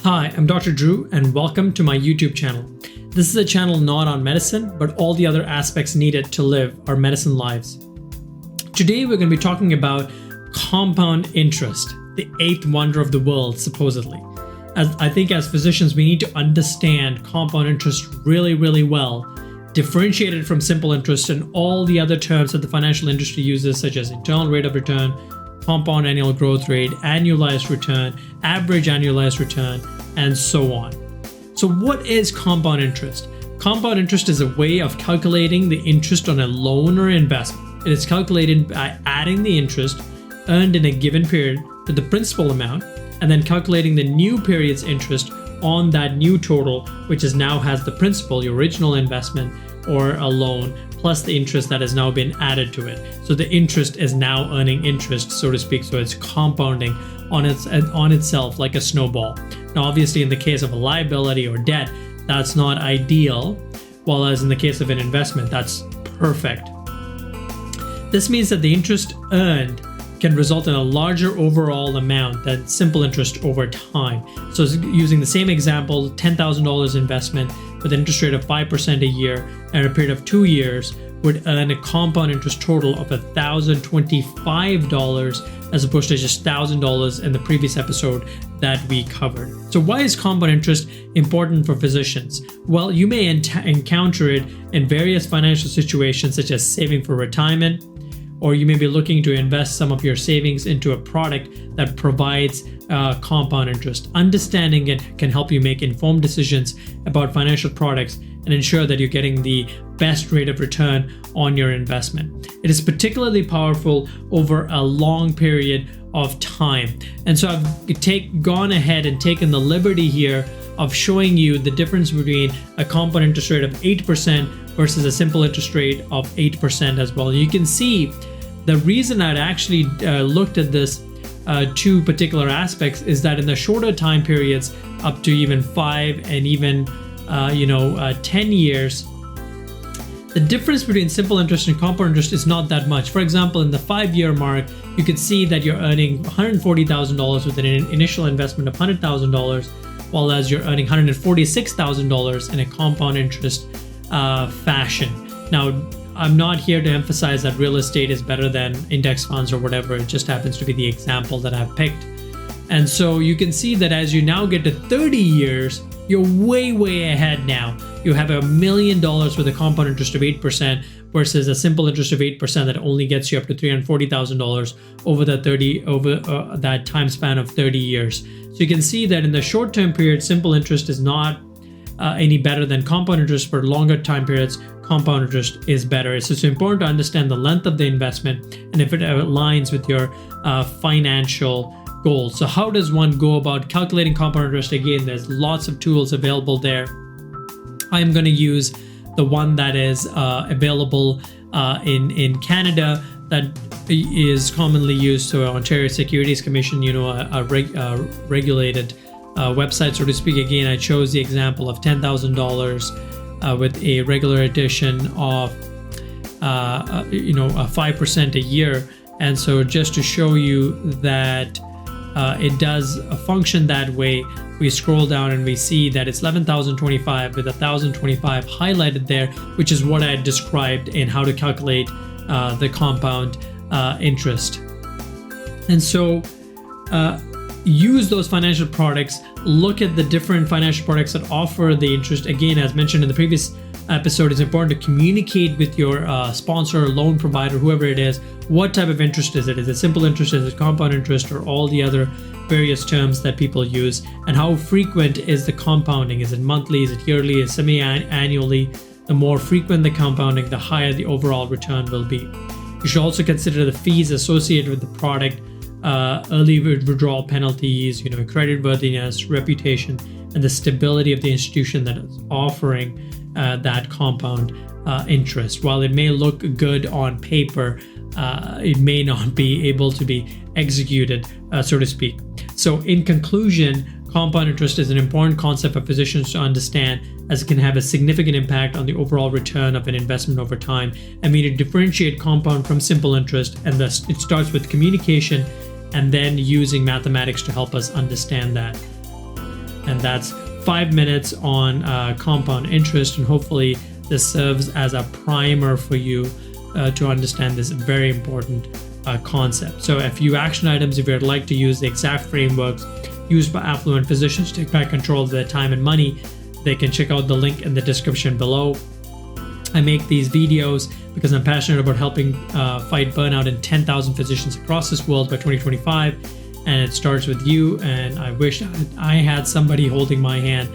Hi, I'm Dr. Druv and welcome to my YouTube channel. This is a channel not on medicine, but all the other aspects needed to live our medicine lives. Today we're going to be talking about compound interest, the eighth wonder of the world, supposedly. I think as physicians, we need to understand compound interest really well, differentiate it from simple interest and all the other terms that the financial industry uses, such as internal rate of return, compound annual growth rate, annualized return, average annualized return, and so on. So what is compound interest? Compound interest is a way of calculating the interest on a loan or investment. It is calculated by adding the interest earned in a given period to the principal amount, and then calculating the new period's interest on that new total, which is now has the principal, your original investment, or a loan, plus the interest that has now been added to it. So the interest is now earning interest, so to speak. So it's compounding on itself like a snowball. Now, obviously, in the case of a liability or debt, that's not ideal, while as in the case of an investment, that's perfect. This means that the interest earned can result in a larger overall amount than simple interest over time. So using the same example, $10,000 investment with an interest rate of 5% a year and a period of 2 years would earn a compound interest total of $1,025 as opposed to just $1,000 in the previous episode that we covered. So why is compound interest important for physicians? Well, you may encounter it in various financial situations, such as saving for retirement, or you may be looking to invest some of your savings into a product that provides compound interest. Understanding it can help you make informed decisions about financial products and ensure that you're getting the best rate of return on your investment. It is particularly powerful over a long period of time. And so I've gone ahead and taken the liberty here of showing you the difference between a compound interest rate of 8% versus a simple interest rate of 8% as well. You can see the reason I'd actually looked at this two particular aspects is that in the shorter time periods, up to even 5 and even 10 years, the difference between simple interest and compound interest is not that much. For example, in the 5-year mark, you could see that you're earning $140,000 with an initial investment of $100,000, while as you're earning $146,000 in a compound interest fashion. Now, I'm not here to emphasize that real estate is better than index funds or whatever. It just happens to be the example that I've picked. And so you can see that as you now get to 30 years, you're way ahead now. You have $1 million with a compound interest of 8% versus a simple interest of 8% that only gets you up to $340,000 over that time span of 30 years. So you can see that in the short-term period, simple interest is not any better than compound interest. For longer time periods, compound interest is better. It's just important to understand the length of the investment and if it aligns with your financial goals. So how does one go about calculating compound interest? Again, there's lots of tools available there. I'm going to use the one that is available in Canada that is commonly used. So Ontario Securities Commission, a regulated website, so to speak. Again, I chose the example of $10,000 with a regular edition of 5% a year. And so just to show you that it does function that way, we scroll down and we see that it's $11,025 with $1,025 highlighted there, which is what I had described in how to calculate the compound interest. And so use those financial products, look at the different financial products that offer the interest. Again, as mentioned in the previous episode, it's important to communicate with your sponsor, loan provider, whoever it is. What type of interest is it? Is it simple interest? Is it compound interest? Or all the other various terms that people use? And how frequent is the compounding? Is it monthly? Is it yearly? Is it semi-annually? The more frequent the compounding, the higher the overall return will be. You should also consider the fees associated with the product, early withdrawal penalties, creditworthiness, reputation, and the stability of the institution that is offering that compound interest. While it may look good on paper, it may not be able to be executed, so to speak. So in conclusion, compound interest is an important concept for physicians to understand, as it can have a significant impact on the overall return of an investment over time. And we need to differentiate compound from simple interest, and thus it starts with communication and then using mathematics to help us understand that. and that's 5 minutes on compound interest, and hopefully this serves as a primer for you to understand this very important concept. So a few action items: if you'd like to use the exact frameworks used by affluent physicians to take back control of their time and money, they can check out the link in the description below. I make these videos because I'm passionate about helping fight burnout in 10,000 physicians across this world by 2025, and it starts with you, and I wish I had somebody holding my hand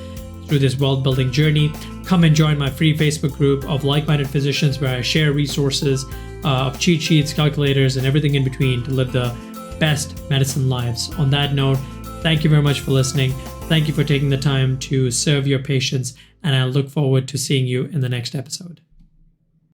through this wealth building journey. Come and join my free Facebook group of like-minded physicians where I share resources of cheat sheets, calculators, and everything in between to live the best medicine lives. On that note, thank you very much for listening. Thank you for taking the time to serve your patients, and I look forward to seeing you in the next episode.